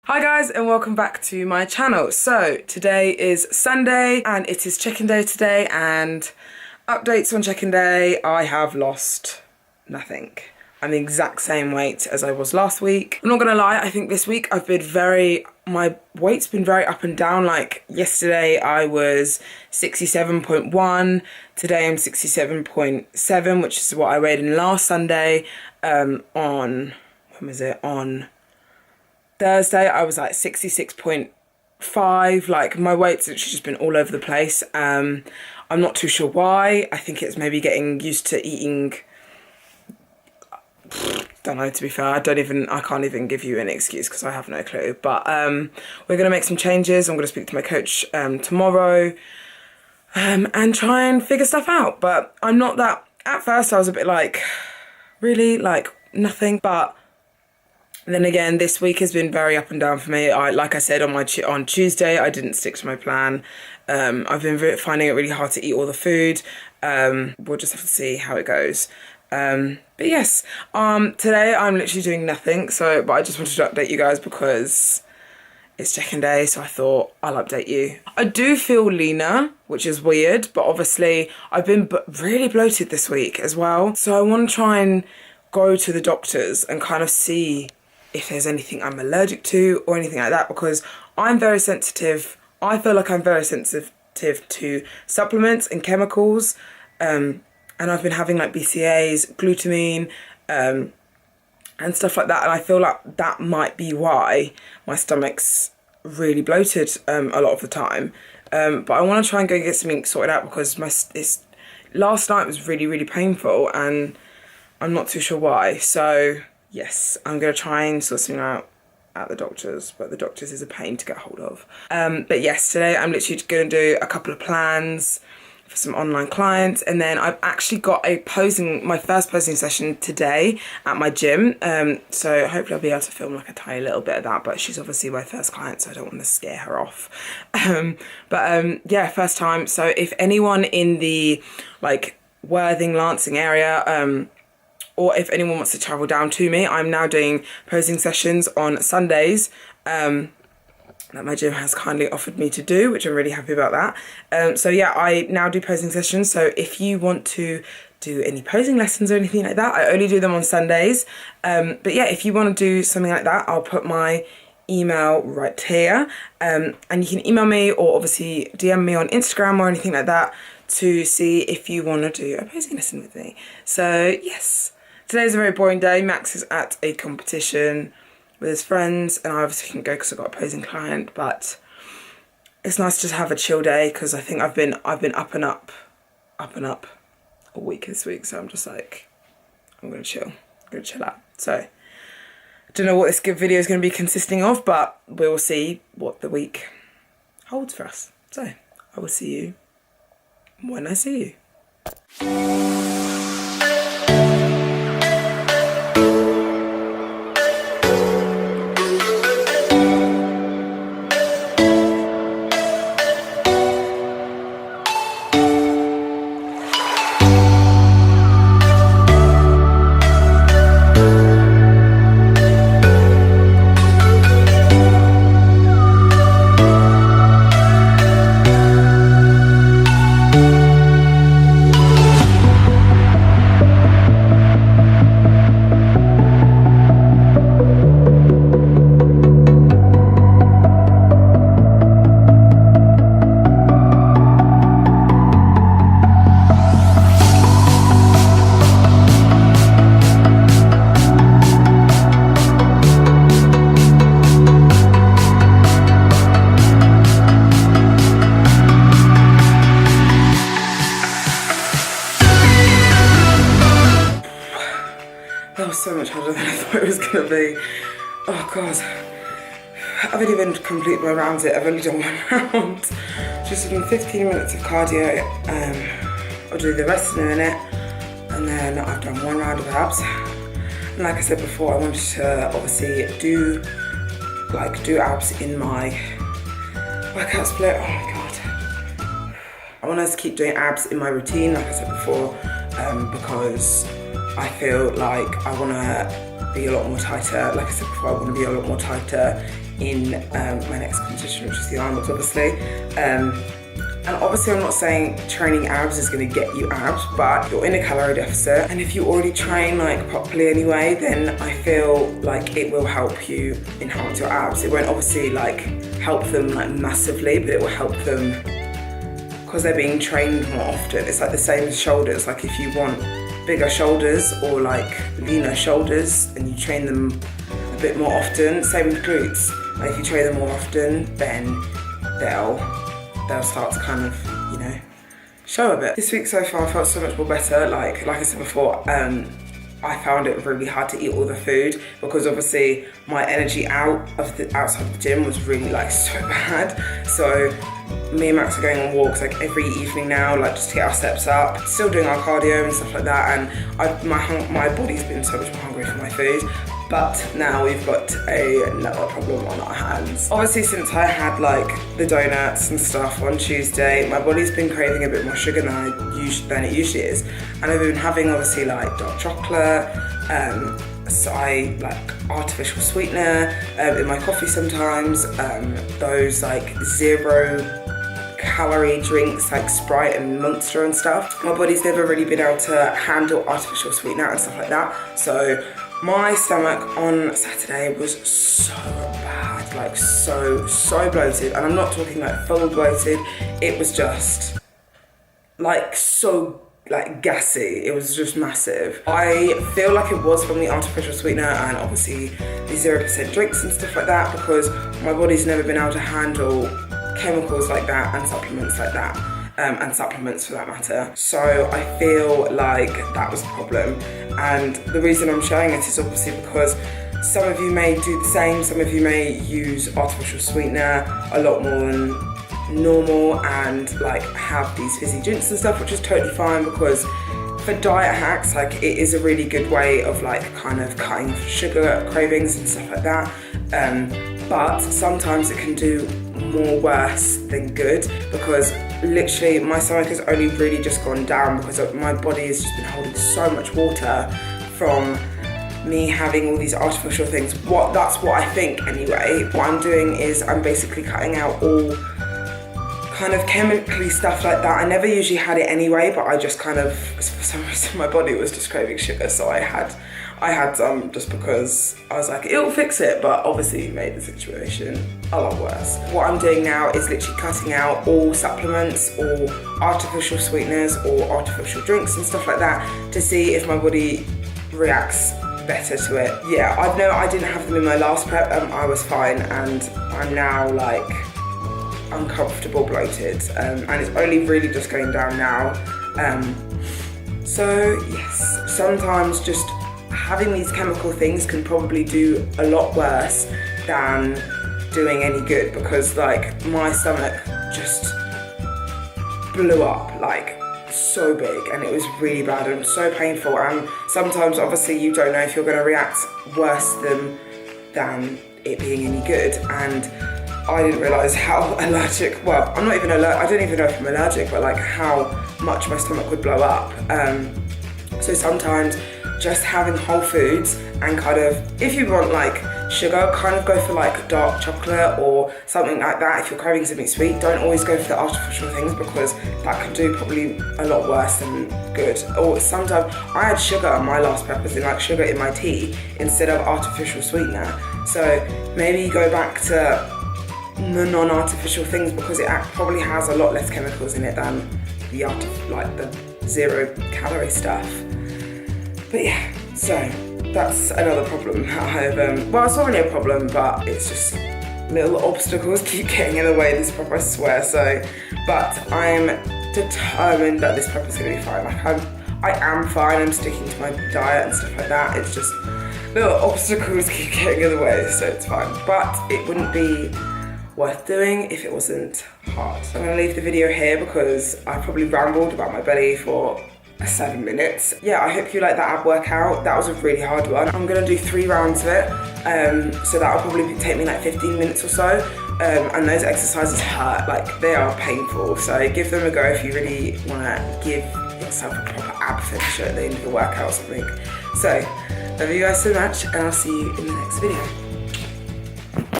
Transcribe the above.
Hi guys and welcome back to my channel. So today is Sunday and it is check-in day today, and updates on check-in day. I have lost nothing. I'm the exact same weight as I was last week. I'm not gonna lie, I think this week I've been my weight's been very up and down. Like yesterday I was 67.1, today I'm 67.7, which is what I weighed in last Sunday. On Thursday I was like 66.5. like my weight's literally just been all over the place. I'm not too sure why. I think it's maybe getting used to eating, don't know, to be fair. I can't even give you an excuse because I have no clue. But we're gonna make some changes. I'm gonna speak to my coach tomorrow and try and figure stuff out. But I'm not that, at first I was a bit like, really, like nothing, but then again, this week has been very up and down for me. Like I said, on Tuesday, I didn't stick to my plan. I've been finding it really hard to eat all the food. We'll just have to see how it goes. But yes, today I'm literally doing nothing. But I just wanted to update you guys because it's check-in day, so I thought I'll update you. I do feel leaner, which is weird, but obviously I've been really bloated this week as well. So I want to try and go to the doctors and kind of see if there's anything I'm allergic to or anything like that, because I'm very sensitive. I feel like I'm very sensitive to supplements and chemicals, and I've been having like BCAAs, glutamine, and stuff like that, and I feel like that might be why my stomach's really bloated a lot of the time. But I want to try and go get something sorted out because last night was really painful and I'm not too sure why. So yes, I'm going to try and sort something out at the doctor's, but the doctor's is a pain to get hold of. But yes, today I'm literally going to do a couple of plans for some online clients, and then I've actually got my first posing session today at my gym. So hopefully I'll be able to film like a tiny little bit of that, but she's obviously my first client, so I don't want to scare her off. Yeah, first time. So if anyone in the like Worthing, Lancing area, or if anyone wants to travel down to me, I'm now doing posing sessions on Sundays that my gym has kindly offered me to do, which I'm really happy about that. So yeah, I now do posing sessions. So if you want to do any posing lessons or anything like that, I only do them on Sundays. But yeah, if you want to do something like that, I'll put my email right here. And you can email me or obviously DM me on Instagram or anything like that to see if you want to do a posing lesson with me. So yes. Today's a very boring day. Max is at a competition with his friends and I obviously can't go because I've got a posing client, but it's nice to just have a chill day because I think I've been up and up all week this week, so I'm just like, I'm going to chill out. So I don't know what this video is going to be consisting of, but we will see what the week holds for us. So I will see you when I see you. That was so much harder than I thought it was going to be. Oh God. I haven't even completed my rounds yet. I've only done one round. Just done 15 minutes of cardio. I'll do the rest in a minute. And then I've done one round of abs. And like I said before, I wanted to obviously do abs in my workout split. Oh my God. I want to keep doing abs in my routine, like I said before, because I feel like I want to be a lot more tighter. Like I said before, I want to be a lot more tighter in my next competition, which is the Arnold's, obviously. And obviously I'm not saying training abs is going to get you abs, but you're in a calorie deficit, and if you already train like properly anyway, then I feel like it will help you enhance your abs. It won't obviously like help them like massively, but it will help them because they're being trained more often. It's like the same as shoulders. Like if you want bigger shoulders or like leaner shoulders and you train them a bit more often, same with glutes. Like if you train them more often, then they'll start to kind of, you know, show a bit. This week so far I felt so much more better. Like I said before, I found it really hard to eat all the food because obviously my energy outside of the gym was really like so bad. So me and Max are going on walks like every evening now, like just to get our steps up, still doing our cardio and stuff like that, and my body's been so much more hungry for my food. But now we've got another problem on our hands. Obviously since I had like the donuts and stuff on Tuesday, my body's been craving a bit more sugar than it usually is. And I've been having obviously like dark chocolate, so I like artificial sweetener in my coffee sometimes, those like 0 calorie drinks like Sprite and Monster and stuff. My body's never really been able to handle artificial sweetener and stuff like that. So my stomach on Saturday was so bad, like so bloated, and I'm not talking like full bloated, it was just like so like gassy, it was just massive. I feel like it was from the artificial sweetener and obviously the 0% drinks and stuff like that, because my body's never been able to handle chemicals like that and supplements like that. And supplements for that matter. So I feel like that was the problem. And the reason I'm sharing it is obviously because some of you may do the same, some of you may use artificial sweetener a lot more than normal and like have these fizzy drinks and stuff, which is totally fine, because for diet hacks, like it is a really good way of like kind of cutting off sugar cravings and stuff like that. But sometimes it can do more worse than good, because literally my stomach has only really just gone down because my body has just been holding so much water from me having all these artificial things. That's what I think anyway. What I'm doing is I'm basically cutting out all kind of chemically stuff like that. I never usually had it anyway, but I just kind of, for some reason my body was just craving sugar, so I had some just because I was like, it'll fix it, but obviously it made the situation a lot worse. What I'm doing now is literally cutting out all supplements or artificial sweeteners or artificial drinks and stuff like that to see if my body reacts better to it. Yeah, I didn't have them in my last prep, I was fine, and I'm now like uncomfortable bloated, and it's only really just going down now. So yes, sometimes just having these chemical things can probably do a lot worse than doing any good, because like my stomach just blew up like so big, and it was really bad and so painful, and sometimes obviously you don't know if you're going to react worse than it being any good. And I didn't realise how allergic, well, I'm not even allergic, I don't even know if I'm allergic, but like how much my stomach would blow up. So sometimes just having whole foods and kind of, if you want like sugar, kind of go for like dark chocolate or something like that. If you're craving something sweet, don't always go for the artificial things, because that can do probably a lot worse than good. Or sometimes I had sugar on my last prep, as in like sugar in my tea instead of artificial sweetener. So maybe you go back to the non-artificial things, because it probably has a lot less chemicals in it than the the 0 calorie stuff. But yeah, so that's another problem that I've, well, it's not really a problem, but it's just little obstacles keep getting in the way of this prep, I swear. So, but I'm determined that this prep is going to be fine. Like I am fine, I'm sticking to my diet and stuff like that. It's just little obstacles keep getting in the way, so it's fine. But it wouldn't be worth doing if it wasn't hard. I'm going to leave the video here because I probably rambled about my belly for 7 minutes. Yeah, I hope you like that ab workout. That was a really hard one. I'm going to do 3 rounds of it, so that'll probably take me like 15 minutes or so, and those exercises hurt, like they are painful, so give them a go if you really want to give yourself a proper ab finisher at the end of the workout or something. So, love you guys so much, and I'll see you in the next video.